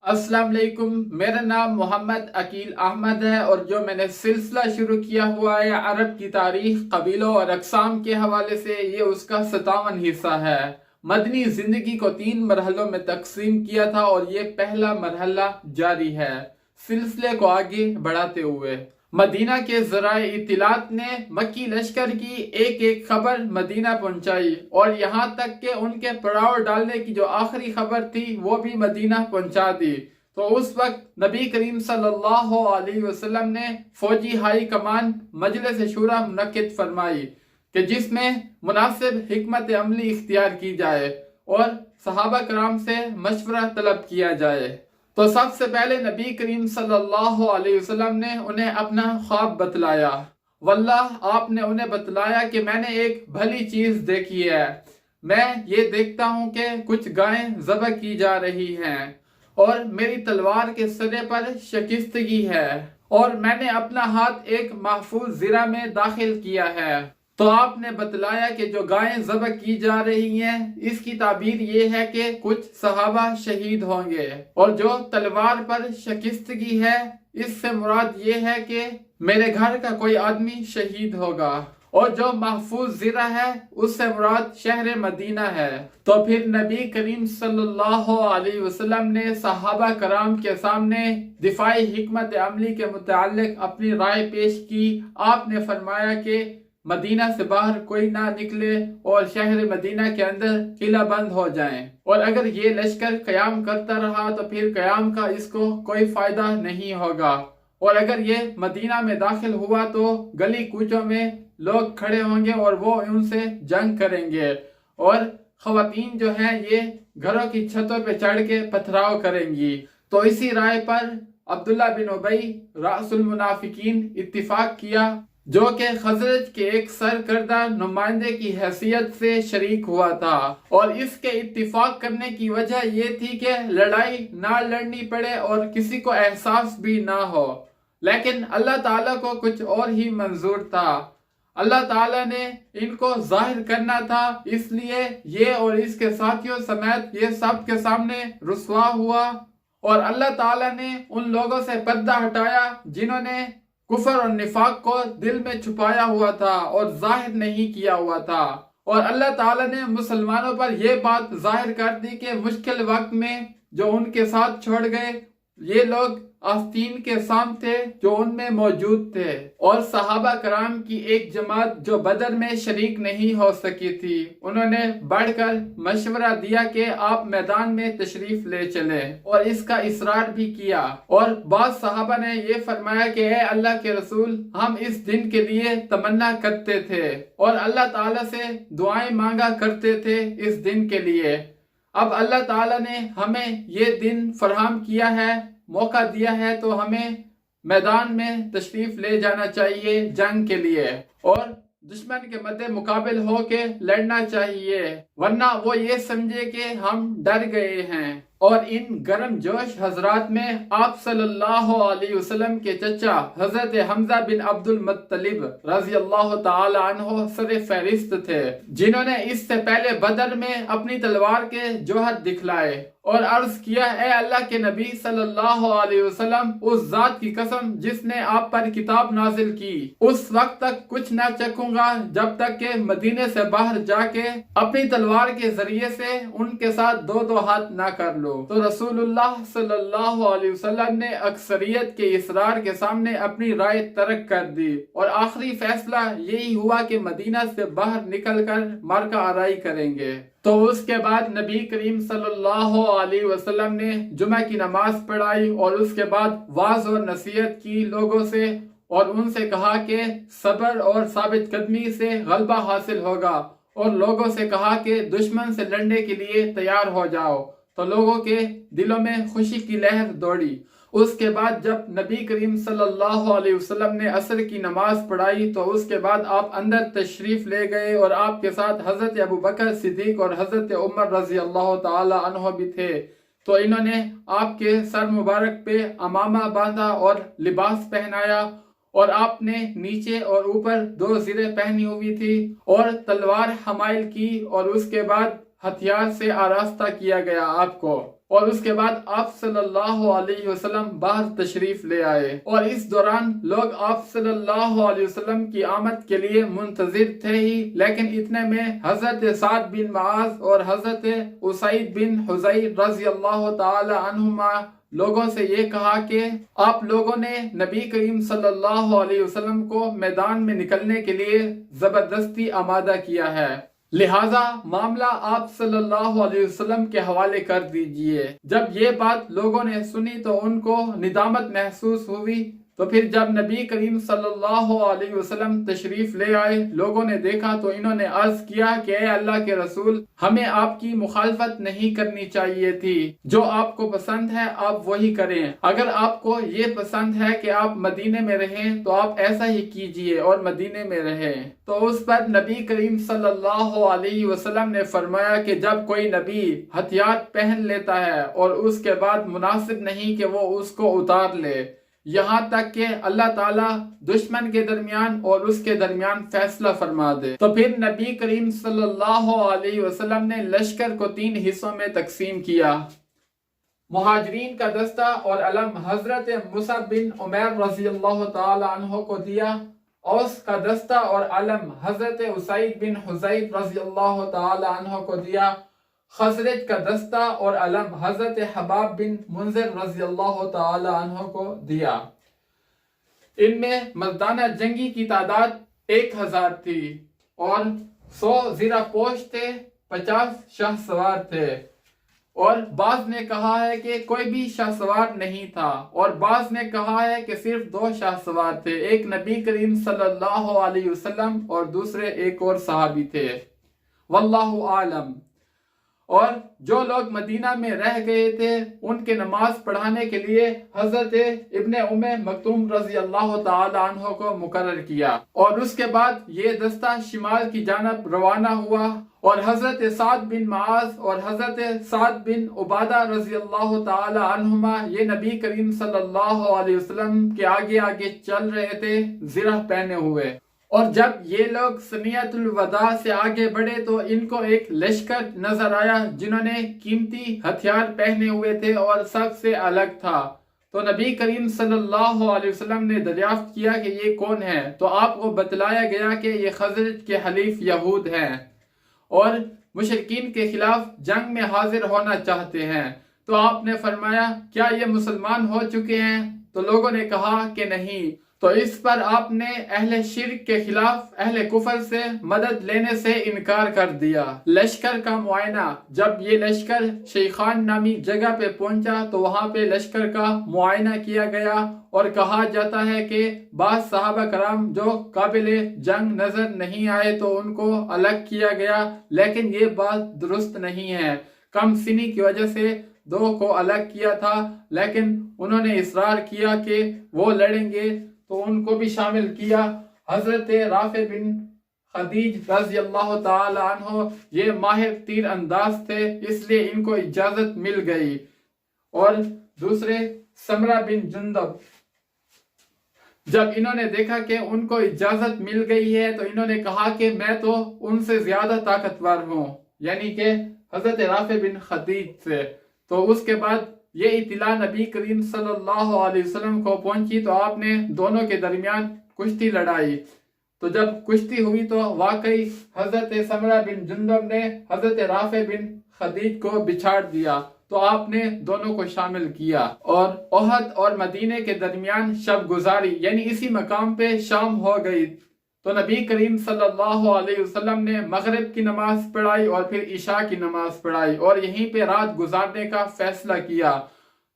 السلام علیکم، میرا نام محمد عقیل احمد ہے اور جو میں نے سلسلہ شروع کیا ہوا ہے عرب کی تاریخ، قبیلوں اور اقسام کے حوالے سے، یہ اس کا 57 حصہ ہے۔ مدنی زندگی کو 3 مرحلوں میں تقسیم کیا تھا اور یہ پہلا مرحلہ جاری ہے۔ سلسلے کو آگے بڑھاتے ہوئے مدینہ کے ذرائع اطلاعات نے مکی لشکر کی ایک ایک خبر مدینہ پہنچائی اور یہاں تک کہ ان کے پڑاؤ ڈالنے کی جو آخری خبر تھی وہ بھی مدینہ پہنچا دی۔ تو اس وقت نبی کریم صلی اللہ علیہ وسلم نے فوجی ہائی کمان مجلس شورا منعقد فرمائی کہ جس میں مناسب حکمت عملی اختیار کی جائے اور صحابہ کرام سے مشورہ طلب کیا جائے۔ تو سب سے پہلے نبی کریم صلی اللہ علیہ وسلم نے انہیں اپنا خواب بتلایا۔ واللہ آپ نے انہیں بتلایا کہ میں نے ایک بھلی چیز دیکھی ہے۔ میں یہ دیکھتا ہوں کہ کچھ گائیں ذبح کی جا رہی ہیں اور میری تلوار کے سرے پر شکستگی ہے اور میں نے اپنا ہاتھ ایک محفوظ زرہ میں داخل کیا ہے۔ تو آپ نے بتلایا کہ جو گائیں ذبح کی جا رہی ہیں اس کی تعبیر یہ ہے کہ کچھ صحابہ شہید ہوں گے، اور جو تلوار پر شکستگی ہے اس سے مراد یہ ہے کہ میرے گھر کا کوئی آدمی شہید ہوگا، اور جو محفوظ زرہ ہے اس سے مراد شہر مدینہ ہے۔ تو پھر نبی کریم صلی اللہ علیہ وسلم نے صحابہ کرام کے سامنے دفاعی حکمت عملی کے متعلق اپنی رائے پیش کی۔ آپ نے فرمایا کہ مدینہ سے باہر کوئی نہ نکلے اور شہر مدینہ کے اندر قلعہ بند ہو جائیں، اور اگر یہ لشکر قیام کرتا رہا تو پھر قیام کا اس کو کوئی فائدہ نہیں ہوگا، اور اگر یہ مدینہ میں داخل ہوا تو گلی کوچوں میں لوگ کھڑے ہوں گے اور وہ ان سے جنگ کریں گے، اور خواتین جو ہیں یہ گھروں کی چھتوں پہ چڑھ کے پتھراؤ کریں گی۔ تو اسی رائے پر عبداللہ بن ابی رأس المنافقین اتفاق کیا، جو کہ خزرج کے ایک سرکردہ نمائندے کی حیثیت سے شریک ہوا تھا، اور اس کے اتفاق کرنے کی وجہ یہ تھی کہ لڑائی نہ لڑنی پڑے اور کسی کو احساس بھی نہ ہو۔ لیکن اللہ تعالیٰ کو کچھ اور ہی منظور تھا۔ اللہ تعالیٰ نے ان کو ظاہر کرنا تھا، اس لیے یہ اور اس کے ساتھیوں سمیت یہ سب کے سامنے رسوا ہوا، اور اللہ تعالیٰ نے ان لوگوں سے پردہ ہٹایا جنہوں نے کفر اور نفاق کو دل میں چھپایا ہوا تھا اور ظاہر نہیں کیا ہوا تھا، اور اللہ تعالیٰ نے مسلمانوں پر یہ بات ظاہر کر دی کہ مشکل وقت میں جو ان کے ساتھ چھوڑ گئے یہ لوگ آستین کے سام تھے جو ان میں موجود تھے، اور صحابہ کرام کی ایک جماعت جو بدر میں شریک نہیں ہو سکی تھی انہوں نے بڑھ کر مشورہ دیا کہ آپ میدان میں تشریف لے چلیں، اور اس کا اصرار بھی کیا، اور بعض صحابہ نے یہ فرمایا کہ اے اللہ کے رسول، ہم اس دن کے لیے تمنا کرتے تھے اور اللہ تعالیٰ سے دعائیں مانگا کرتے تھے اس دن کے لیے۔ اب اللہ تعالیٰ نے ہمیں یہ دن فراہم کیا ہے، موقع دیا ہے، تو ہمیں میدان میں تشریف لے جانا چاہیے جنگ کے لیے، اور دشمن کے مد مقابل ہو کے لڑنا چاہیے، ورنہ وہ یہ سمجھے کہ ہم ڈر گئے ہیں۔ اور ان گرم جوش حضرات میں آپ صلی اللہ علیہ وسلم کے چچا حضرت حمزہ بن عبد المطلب رضی اللہ تعالی عنہ سر فہرست تھے، جنہوں نے اس سے پہلے بدر میں اپنی تلوار کے جوہر دکھلائے اور عرض کیا، اے اللہ کے نبی صلی اللہ علیہ وسلم، اس ذات کی قسم جس نے آپ پر کتاب نازل کی، اس وقت تک کچھ نہ چکھوں گا جب تک کہ مدینے سے باہر جا کے اپنی تلوار کے ذریعے سے ان کے ساتھ دو ہاتھ نہ کر لو۔ تو رسول اللہ صلی اللہ علیہ وسلم نے اکثریت کے اصرار کے سامنے اپنی رائے ترک کر دی، اور آخری فیصلہ یہی ہوا کہ مدینہ سے باہر نکل کر مارکہ آرائی کریں گے۔ تو اس کے بعد نبی کریم صلی اللہ علیہ وسلم نے جمعہ کی نماز پڑھائی، اور اس کے بعد واعظ اور نصیحت کی لوگوں سے، اور ان سے کہا کہ صبر اور ثابت قدمی سے غلبہ حاصل ہوگا، اور لوگوں سے کہا کہ دشمن سے لڑنے کے لیے تیار ہو جاؤ۔ تو لوگوں کے دلوں میں خوشی کی لہر دوڑی۔ اس کے بعد جب نبی کریم صلی اللہ علیہ وسلم نے عصر کی نماز پڑھائی تو اس کے بعد آپ اندر تشریف لے گئے، اور آپ کے ساتھ حضرت ابو بکر صدیق اور حضرت عمر رضی اللہ تعالی عنہ بھی تھے۔ تو انہوں نے آپ کے سر مبارک پہ امامہ باندھا اور لباس پہنایا، اور آپ نے نیچے اور اوپر 2 زریں پہنی ہوئی تھی اور تلوار حمائل کی، اور اس کے بعد ہتھیار سے آراستہ کیا گیا آپ کو، اور اس کے بعد آپ صلی اللہ علیہ وسلم باہر تشریف لے آئے، اور اس دوران لوگ آپ صلی اللہ علیہ وسلم کی آمد کے لیے منتظر تھے ہی، لیکن اتنے میں حضرت سعد بن معاذ اور حضرت اسید بن حضیر رضی اللہ تعالی عنہما لوگوں سے یہ کہا کہ آپ لوگوں نے نبی کریم صلی اللہ علیہ وسلم کو میدان میں نکلنے کے لیے زبردستی آمادہ کیا ہے، لہٰذا معاملہ آپ صلی اللہ علیہ وسلم کے حوالے کر دیجئے۔ جب یہ بات لوگوں نے سنی تو ان کو ندامت محسوس ہوئی، تو پھر جب نبی کریم صلی اللہ علیہ وسلم تشریف لے آئے، لوگوں نے دیکھا تو انہوں نے عرض کیا کہ اے اللہ کے رسول، ہمیں آپ کی مخالفت نہیں کرنی چاہیے تھی، جو آپ کو پسند ہے آپ وہی کریں، اگر آپ کو یہ پسند ہے کہ آپ مدینے میں رہیں تو آپ ایسا ہی کیجئے اور مدینے میں رہیں۔ تو اس پر نبی کریم صلی اللہ علیہ وسلم نے فرمایا کہ جب کوئی نبی ہتھیار پہن لیتا ہے اور اس کے بعد مناسب نہیں کہ وہ اس کو اتار لے، یہاں تک کہ اللہ تعالیٰ دشمن کے درمیان اور اس کے درمیان فیصلہ فرما دے۔ تو پھر نبی کریم صلی اللہ علیہ وسلم نے لشکر کو 3 حصوں میں تقسیم کیا۔ مہاجرین کا دستہ اور علم حضرت مصعب بن عمیر رضی اللہ تعالی عنہ کو دیا، اوس کا دستہ اور علم حضرت اسید بن حضیر رضی اللہ تعالی عنہ کو دیا، خزرج کا دستہ اور علم حضرت حباب بن منذر رضی اللہ تعالی عنہ کو دیا۔ ان میں مردانہ جنگی کی تعداد 1000 تھی اور 100 زیرہ پوش تھے، 50 شاہ سوار تھے، اور بعض نے کہا ہے کہ کوئی بھی شاہ سوار نہیں تھا، اور بعض نے کہا ہے کہ صرف 2 شاہ سوار تھے، ایک نبی کریم صلی اللہ علیہ وسلم اور دوسرے ایک اور صحابی تھے، واللہ عالم۔ اور جو لوگ مدینہ میں رہ گئے تھے ان کے نماز پڑھانے کے لیے حضرت ابن ام مکتوم رضی اللہ تعالی عنہ کو مقرر کیا، اور اس کے بعد یہ دستہ شمال کی جانب روانہ ہوا، اور حضرت سعد بن معاذ اور حضرت سعد بن عبادہ رضی اللہ تعالی عنہما یہ نبی کریم صلی اللہ علیہ وسلم کے آگے آگے چل رہے تھے زرہ پہنے ہوئے، اور جب یہ لوگ سنیت الوداع سے آگے بڑھے تو ان کو ایک لشکر نظر آیا جنہوں نے قیمتی ہتھیار پہنے ہوئے تھے اور سب سے الگ تھا۔ تو نبی کریم صلی اللہ علیہ وسلم نے دریافت کیا کہ یہ کون ہے، تو آپ کو بتلایا گیا کہ یہ خزرج کے حلیف یہود ہیں اور مشرکین کے خلاف جنگ میں حاضر ہونا چاہتے ہیں۔ تو آپ نے فرمایا کیا یہ مسلمان ہو چکے ہیں؟ تو لوگوں نے کہا کہ نہیں۔ تو اس پر آپ نے اہل شرک کے خلاف اہل کفر سے مدد لینے سے انکار کر دیا۔ لشکر کا معائنہ، جب یہ لشکر شیخان نامی جگہ پہ پہنچا تو وہاں پہ لشکر کا معائنہ کیا گیا، اور کہا جاتا ہے کہ بعض صحابہ کرام جو قابل جنگ نظر نہیں آئے تو ان کو الگ کیا گیا، لیکن یہ بات درست نہیں ہے۔ کم سنی کی وجہ سے 2 کو الگ کیا تھا، لیکن انہوں نے اصرار کیا کہ وہ لڑیں گے تو ان کو بھی شامل کیا۔ حضرت رافع بن خدیج رضی اللہ تعالی عنہ یہ ماہر تیر انداز تھے، اس لیے ان کو اجازت مل گئی، اور دوسرے سمرہ بن جندب، جب انہوں نے دیکھا کہ ان کو اجازت مل گئی ہے تو انہوں نے کہا کہ میں تو ان سے زیادہ طاقتور ہوں، یعنی کہ حضرت رافع بن خدیج سے۔ تو اس کے بعد یہ اطلاع نبی کریم صلی اللہ علیہ وسلم کو پہنچی تو آپ نے دونوں کے درمیان کشتی لڑائی۔ تو جب کشتی ہوئی تو واقعی حضرت سمرہ بن جندب نے حضرت رافع بن خدیج کو بچھاڑ دیا، تو آپ نے دونوں کو شامل کیا، اور احد اور مدینے کے درمیان شب گزاری، یعنی اسی مقام پہ شام ہو گئی۔ تو نبی کریم صلی اللہ علیہ وسلم نے مغرب کی نماز پڑھائی اور پھر عشاء کی نماز پڑھائی، اور یہیں پہ رات گزارنے کا فیصلہ کیا۔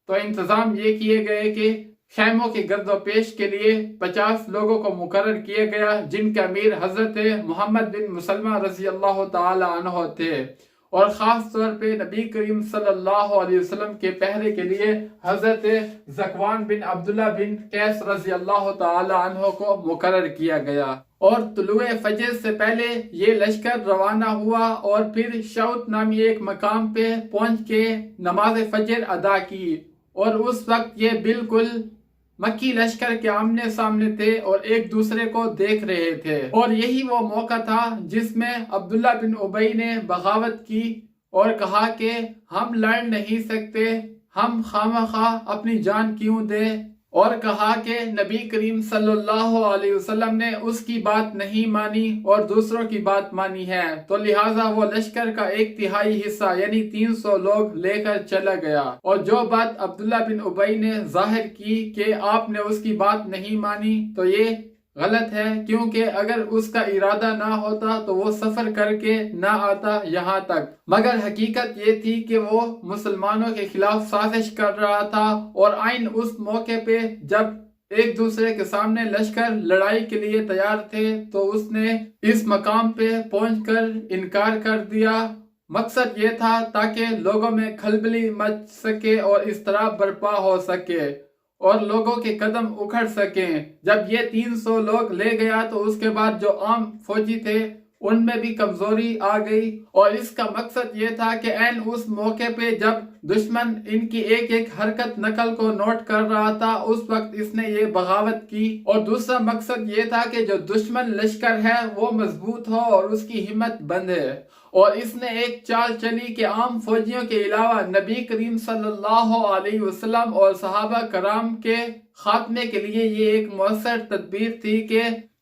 تو انتظام یہ کیے گئے کہ خیموں کی گرد و پیش کے لیے 50 لوگوں کو مقرر کیا گیا، جن کے امیر حضرت محمد بن مسلمہ رضی اللہ تعالی عنہ تھے، اور خاص طور پہ نبی کریم صلی اللہ علیہ وسلم کے پہرے کے لیے حضرت زکوان بن عبداللہ بن قیس رضی اللہ تعالی عنہ کو مقرر کیا گیا۔ اور طلوع فجر سے پہلے یہ لشکر روانہ ہوا اور پھر شوت نامی ایک مقام پہ پہنچ کے نماز فجر ادا کی، اور اس وقت یہ بالکل مکی لشکر کے آمنے سامنے تھے اور ایک دوسرے کو دیکھ رہے تھے، اور یہی وہ موقع تھا جس میں عبداللہ بن ابی نے بغاوت کی اور کہا کہ ہم لڑ نہیں سکتے، ہم خواہ اپنی جان کیوں دے؟ اور کہا کہ نبی کریم صلی اللہ علیہ وسلم نے اس کی بات نہیں مانی اور دوسروں کی بات مانی ہے، تو لہٰذا وہ لشکر کا 1/3 حصہ یعنی 300 لوگ لے کر چلا گیا۔ اور جو بات عبداللہ بن ابی نے ظاہر کی کہ آپ نے اس کی بات نہیں مانی، تو یہ غلط ہے، کیونکہ اگر اس کا ارادہ نہ ہوتا تو وہ سفر کر کے نہ آتا یہاں تک، مگر حقیقت یہ تھی کہ وہ مسلمانوں کے خلاف سازش کر رہا تھا، اور عین اس موقع پہ جب ایک دوسرے کے سامنے لشکر لڑائی کے لیے تیار تھے تو اس نے اس مقام پہ پہنچ کر انکار کر دیا۔ مقصد یہ تھا تاکہ لوگوں میں کھلبلی مچ سکے اور اضطراب برپا ہو سکے اور لوگوں کے قدم اکھڑ سکیں۔ جب یہ 300 لوگ لے گیا تو اس کے بعد جو عام فوجی تھے ان میں بھی کمزوری آ گئی، اور اس کا مقصد یہ تھا کہ عین اس موقع پہ جب دشمن ان کی ایک ایک حرکت نقل کو نوٹ کر رہا تھا اس وقت اس نے یہ بغاوت کی۔ اور دوسرا مقصد یہ تھا کہ جو دشمن لشکر ہے وہ مضبوط ہو اور اس کی ہمت بندھے، اور اس نے ایک چال چلی کہ عام فوجیوں کے علاوہ نبی کریم صلی اللہ علیہ وسلم اور صحابہ کرام کے خاتمے کے لیے یہ ایک مؤثر تدبیر تھی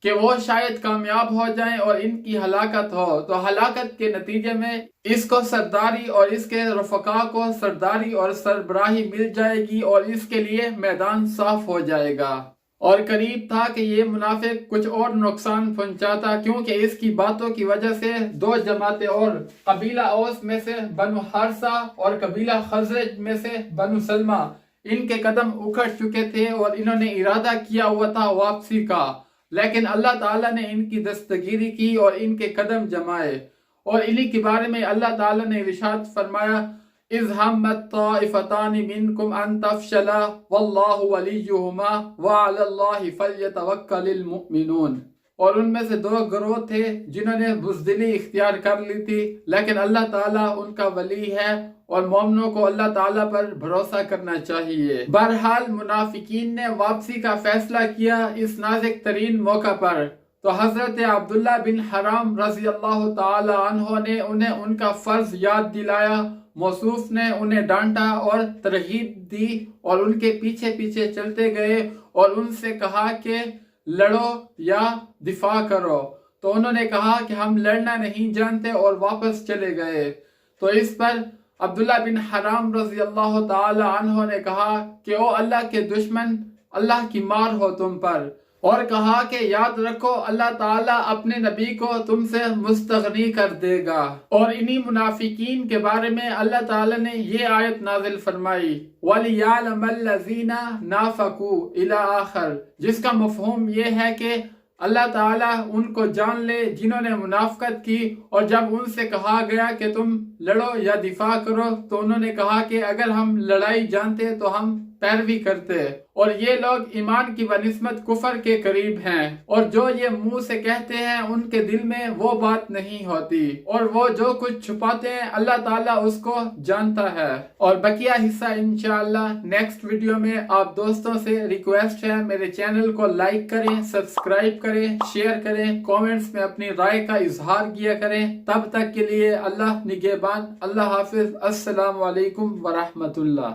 کہ وہ شاید کامیاب ہو جائیں اور ان کی ہلاکت ہو، تو ہلاکت کے نتیجے میں اس کو سرداری اور اس کے رفقا کو سرداری اور سربراہی مل جائے گی اور اس کے لیے میدان صاف ہو جائے گا۔ اور قریب تھا کہ یہ منافق کچھ اور نقصان پہنچاتا، کیونکہ اس کی باتوں کی وجہ سے 2 جماعتیں اور قبیلہ اوس میں سے بنو حارثہ اور قبیلہ خزرج میں سے بنو سلمہ ان کے قدم اکھڑ چکے تھے اور انہوں نے ارادہ کیا ہوا تھا واپسی کا، لیکن اللہ تعالیٰ نے ان کی دستگیری کی اور ان کے قدم جمائے۔ اور انہی کے بارے میں اللہ تعالیٰ نے ارشاد فرمایا، اذ ہمت طائفتان منکم ان تفشلا واللہ ولیہما وعلی اللہ فلیتوکل المؤمنون۔ اور ان میں سے 2 گروہ تھے جنہوں نے بزدلی اختیار کر لی تھی، لیکن اللہ تعالیٰ ان کا ولی ہے اور مومنوں کو اللہ تعالیٰ پر بھروسہ کرنا چاہیے۔ بہرحال منافقین نے واپسی کا فیصلہ کیا اس نازک ترین موقع پر، تو حضرت عبداللہ بن حرام رضی اللہ تعالی عنہ نے انہیں ان کا فرض یاد دلایا۔ موصوف نے انہیں ڈانٹا اور ترغیب دی اور ان کے پیچھے پیچھے چلتے گئے اور ان سے کہا کہ لڑو یا دفاع کرو، تو انہوں نے کہا کہ ہم لڑنا نہیں جانتے اور واپس چلے گئے۔ تو اس پر عبداللہ بن حرام رضی اللہ تعالی عنہ نے کہا کہ او اللہ کے دشمن، اللہ کی مار ہو تم پر، اور کہا کہ یاد رکھو اللہ تعالیٰ اپنے نبی کو تم سے مستغنی کر دے گا۔ اور انہی منافقین کے بارے میں اللہ تعالیٰ نے یہ آیت نازل فرمائی، وَلِيَعْلَمَ الَّذِينَ نَافَقُوا إِلَى آخر، جس کا مفہوم یہ ہے کہ اللہ تعالیٰ ان کو جان لے جنہوں نے منافقت کی، اور جب ان سے کہا گیا کہ تم لڑو یا دفاع کرو تو انہوں نے کہا کہ اگر ہم لڑائی جانتے تو ہم پیروی کرتے، اور یہ لوگ ایمان کی بنسبت کفر کے قریب ہیں، اور جو یہ منہ سے کہتے ہیں ان کے دل میں وہ بات نہیں ہوتی، اور وہ جو کچھ چھپاتے ہیں اللہ تعالیٰ اس کو جانتا ہے۔ اور بقیہ حصہ انشاءاللہ نیکسٹ ویڈیو میں۔ آپ دوستوں سے ریکویسٹ ہے میرے چینل کو لائک کریں، سبسکرائب کریں، شیئر کریں، کومنٹس میں اپنی رائے کا اظہار کیا کریں۔ تب تک کے لیے اللہ نگہبان، اللہ حافظ، السلام علیکم ورحمۃ اللہ۔